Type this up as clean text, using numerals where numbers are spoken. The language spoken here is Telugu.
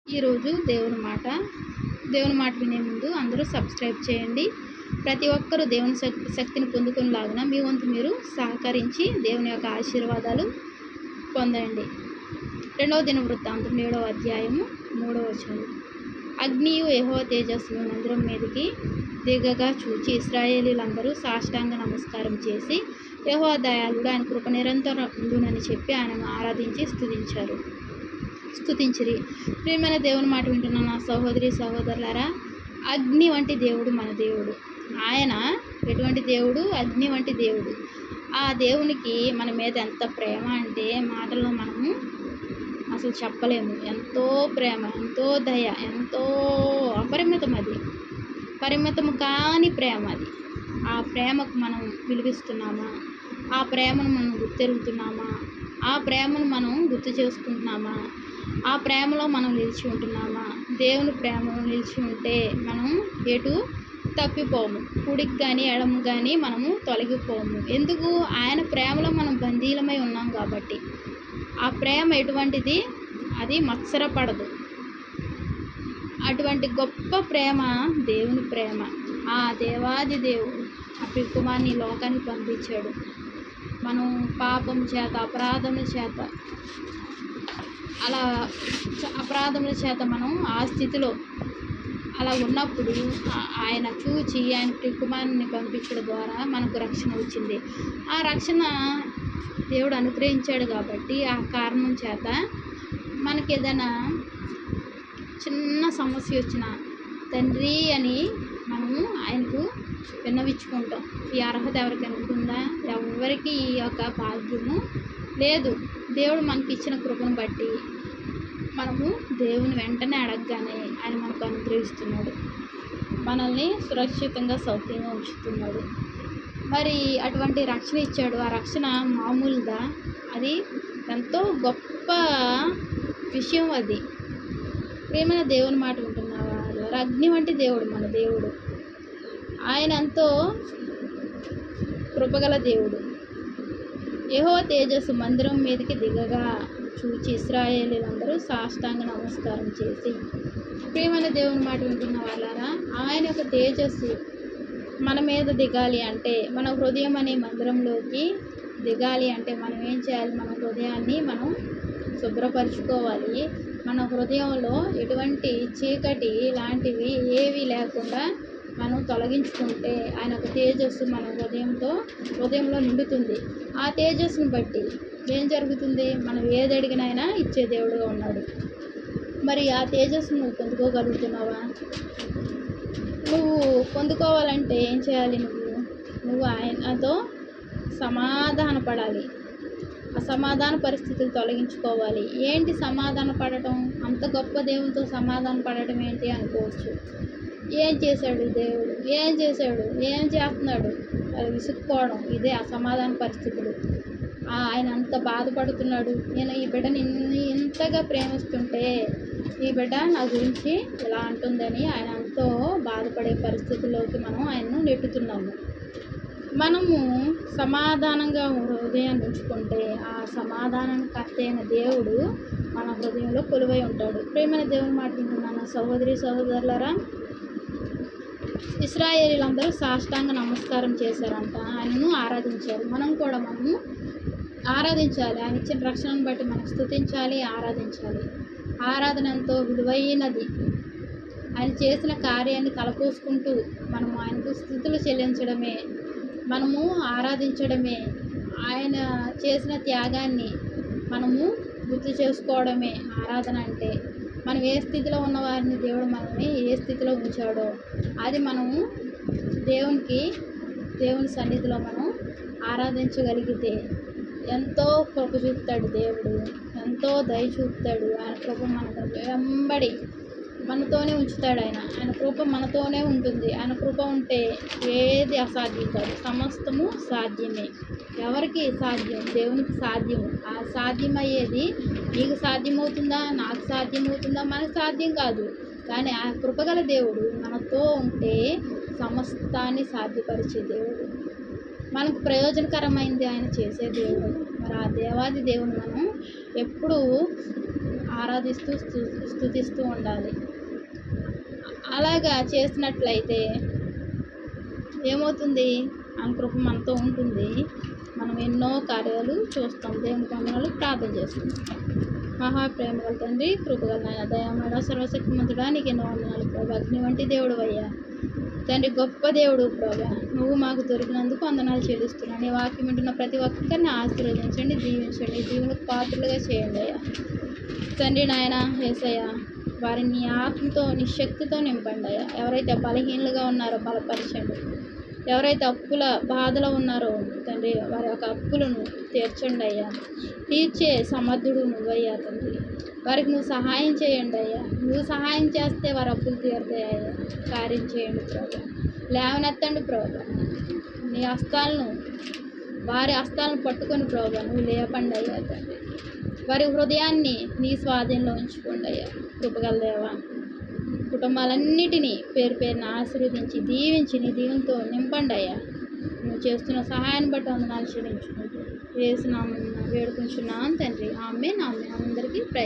ఈరోజు దేవుని మాట వినే ముందు అందరూ సబ్స్క్రైబ్ చేయండి. ప్రతి ఒక్కరూ దేవుని శక్తిని పొందుకునేలాగా మీ వంతు మీరు సహకరించి దేవుని యొక్క ఆశీర్వాదాలు పొందండి. 2వ దినవృత్తాంతం 7వ అధ్యాయము 3వ వచనం. అగ్నియు యెహోవా తేజస్సును మందిరం మీదకి దిగగా చూచి ఇశ్రాయేలీయులందరూ సాష్టాంగ నమస్కారం చేసి యెహోవా దయాళుడు, ఆయన కృప నిరంతరం ఉండునని చెప్పి ఆయనను ఆరాధించి స్తుతించిరి. ప్రియమైన దేవుని మాట వింటున్న నా సహోదరి సహోదరులారా, అగ్ని వంటి దేవుడు మన దేవుడు. ఆయన ఎటువంటి దేవుడు? అగ్ని వంటి దేవుడు. ఆ దేవునికి మన మీద ఎంత ప్రేమ అంటే మాటల్లో మనము అసలు చెప్పలేము. ఎంతో ప్రేమ, ఎంతో దయ, ఎంతో అపరిమితం. అది పరిమితము కాని ప్రేమ. అది ఆ ప్రేమకు మనం విలువిస్తున్నామా? ఆ ప్రేమను మనం గుర్తెరుగుతున్నామా? ఆ ప్రేమను మనం గుర్తు చేసుకుంటున్నామా? ఆ ప్రేమలో మనం నిలిచి ఉంటున్నామా? దేవుని ప్రేమలో నిలిచి ఉంటే మనం ఎటు తప్పిపోము. కుడికి కానీ ఎడము కానీ మనము తొలగిపోము. ఎందుకు? ఆయన ప్రేమలో మనం బందీలమై ఉన్నాం కాబట్టి. ఆ ప్రేమ ఎటువంటిది? అది మత్సరపడదు. అటువంటి గొప్ప ప్రేమ దేవుని ప్రేమ. ఆ దేవాది దేవుడు ఆ కుమారుని లోకానికి పంపించాడు. మనం పాపం చేత, అపరాధముల చేత మనం ఆ స్థితిలో అలా ఉన్నప్పుడు ఆయన చూచి ఆయన కుమారుని పంపించడం ద్వారా మనకు రక్షణ వచ్చింది. ఆ రక్షణ దేవుడు అనుగ్రహించాడు కాబట్టి ఆ కారణం చేత మనకి ఏదైనా చిన్న సమస్య వచ్చినా తండ్రి అని మనము ఆయనకు విన్నవించుకుంటాం. ఈ అర్హత ఎవరికైనా ఉంటుందా? ఎవరికి ఈ యొక్క భాగ్యము లేదు. దేవుడు మనకి ఇచ్చిన కృపను బట్టి మనము దేవుని వెంటనే అడగగానే ఆయన మనకు అనుగ్రహిస్తున్నాడు. మనల్ని సురక్షితంగా సౌఖ్యంగా ఉంచుతున్నాడు. మరి అటువంటి రక్షణ ఇచ్చాడు. ఆ రక్షణ మామూలుదా? అది ఎంతో గొప్ప విషయం. అది ప్రేమైన దేవుని మాట వింటున్నావా? అగ్ని వంటి దేవుడు మన దేవుడు. ఆయన ఎంతో కృపగల దేవుడు. యెహోవా తేజస్సు మందిరం మీదకి దిగగా చూచి ఇశ్రాయేలీయులందరూ సాష్టాంగ నమస్కారం చేసి. ప్రియమైన దేవుని మాట వింటున్న వాళ్ళారా, ఆయన యొక్క తేజస్సు మన మీద దిగాలి అంటే, మన హృదయం అనే మందిరంలోకి దిగాలి అంటే మనం ఏం చేయాలి? మన హృదయాన్ని మనం శుభ్రపరచుకోవాలి. మన హృదయంలో ఎటువంటి చీకటి లాంటివి ఏవి లేకుండా మనం తొలగించుకుంటే ఆయన ఒక తేజస్సు మన హృదయంలో నిండుతుంది. ఆ తేజస్సును బట్టి ఏం జరుగుతుంది? మనం ఏది అడిగినైనా ఇచ్చే దేవుడుగా ఉన్నాడు. మరి ఆ తేజస్సును నువ్వు పొందుకోగలుగుతున్నావా? నువ్వు పొందుకోవాలంటే ఏం చేయాలి? నువ్వు ఆయనతో సమాధాన పడాలి. అసమాధాన పరిస్థితులు తొలగించుకోవాలి. ఏంటి సమాధాన పడటం? అంత గొప్ప దేవునితో సమాధాన పడటం ఏంటి అనుకోవచ్చు. ఏం చేశాడు దేవుడు? ఏం చేస్తున్నాడు? అది విసుక్కోవడం. ఇదే అసమాధాన పరిస్థితులు. ఆయన అంత బాధపడుతున్నాడు. నేను ఈ బిడ్డ నిన్ను ఇంతగా ప్రేమిస్తుంటే ఈ బిడ్డ నా గురించి ఇలా అంటుందని ఆయన ఎంతో బాధపడే పరిస్థితుల్లోకి మనం ఆయన్ను నెట్టుతున్నాము. మనము సమాధానంగా హృదయాన్ని ఉంచుకుంటే ఆ సమాధానానికి అయిన దేవుడు మన హృదయంలో కొలువై ఉంటాడు. ప్రేమైన దేవుని మాట వింటున్నాను సహోదరి సహోదరులారా, ఇశ్రాయేలీయులందరూ సాష్టాంగ నమస్కారం చేశారంట. ఆయనను ఆరాధించారు. మనము ఆరాధించాలి. ఆయన ఇచ్చిన రక్షణను బట్టి మనం స్తుతించాలి, ఆరాధించాలి. ఆరాధన ఎంతో విలువైనది. ఆయన చేసిన కార్యాన్ని తలపోసుకుంటూ మనము ఆయనకు స్తుతులు చెల్లించడమే, మనము ఆరాధించడమే, ఆయన చేసిన త్యాగాన్ని మనము గుర్తు చేసుకోవడమే ఆరాధన అంటే. మనం ఏ స్థితిలో ఉన్న వారిని దేవుడు మనల్ని ఏ స్థితిలో ఉంచాడో అది మనము దేవుని సన్నిధిలో మనం ఆరాధించగలిగితే ఎంతో కృప చూపుతాడు దేవుడు. ఎంతో దయ చూపుతాడు. ఆయన కృప మనకు వెంబడి మనతోనే ఉంచుతాడు. ఆయన కృప మనతోనే ఉంటుంది. ఆయన కృప ఉంటే ఏది అసాధ్యం కాదు. సమస్తము సాధ్యమే. ఎవరికి సాధ్యం? దేవునికి సాధ్యము. ఆ సాధ్యమయ్యేది నీకు సాధ్యమవుతుందా? నాకు సాధ్యమవుతుందా? మనకు సాధ్యం కాదు. కానీ ఆ కృపగల దేవుడు మనతో ఉంటే సమస్తాన్ని సాధ్యపరిచే దేవుడు. మనకు ప్రయోజనకరమైంది ఆయన చేసే దేవుడు. మరి ఆ దేవాది దేవుని మనం ఎప్పుడు ఆరాధిస్తూ స్తుతిస్తూ ఉండాలి. అలాగా చేసినట్లయితే ఏమవుతుంది? ఆయన కృప మనతో ఉంటుంది. మనం ఎన్నో కార్యాలు చూస్తాం. దేవుని వందనాలు. ప్రార్థన చేసుకుంటాం. మహాప్రేమ గల తండ్రి, కృపగల నాయన, దయామయుడ, సర్వశక్తిమంతుడా, నీకు ఎన్నో వందనాలు ప్రభా. అగ్ని వంటి దేవుడు అయ్యా తండ్రి, గొప్ప దేవుడు ప్రభా. నువ్వు మాకు దొరికినందుకు వందనాలు చెల్లిస్తున్నాను. నీ వాక్యం వింటున్న ప్రతి ఒక్కరిని ఆశీర్వదించండి, దీవించండి, దీవులకు పాత్రలుగా చేయండి అయ్యా తండ్రి. నాయన యేసయ్య, వారిని నీ ఆత్మతో నీ శక్తితో నింపండి అయ్యా. ఎవరైతే బలహీనులుగా ఉన్నారో బలపరచండి. ఎవరైతే అప్పుల బాధలో ఉన్నారో తండ్రి, వారి యొక్క అప్పులను తీర్చండి అయ్యా. తీర్చే సమర్థుడు నువ్వయ్యా తండ్రి. వారికి నువ్వు సహాయం చేయండి అయ్యా. నువ్వు సహాయం చేస్తే వారి అప్పులు తీరుతాయి అయ్యా. కార్యం చేయండి ప్రభా. లేవనెత్తండి ప్రభా. నీ హస్తాలను, వారి హస్తాలను పట్టుకొని ప్రభా నువ్వు లేపండి అయ్యా తండ్రి. వారి హృదయాన్ని నీ స్వాధీనంలో ఉంచుకోండి అయ్యా. కృపగల దేవా, కుటుంబాలన్నిటినీ పేరు పేరున ఆశీర్వదించి దీవించి నీ దీవెనతో నింపండి అయ్యా. నువ్వు చేస్తున్న సహాయాన్ని బట్టి వందనాలు చెల్లించుకుంటూ యేసు నామమున వేడుకుంటున్నాను తండ్రి. ఆమేన్. అందరికీ ప్రైజ్.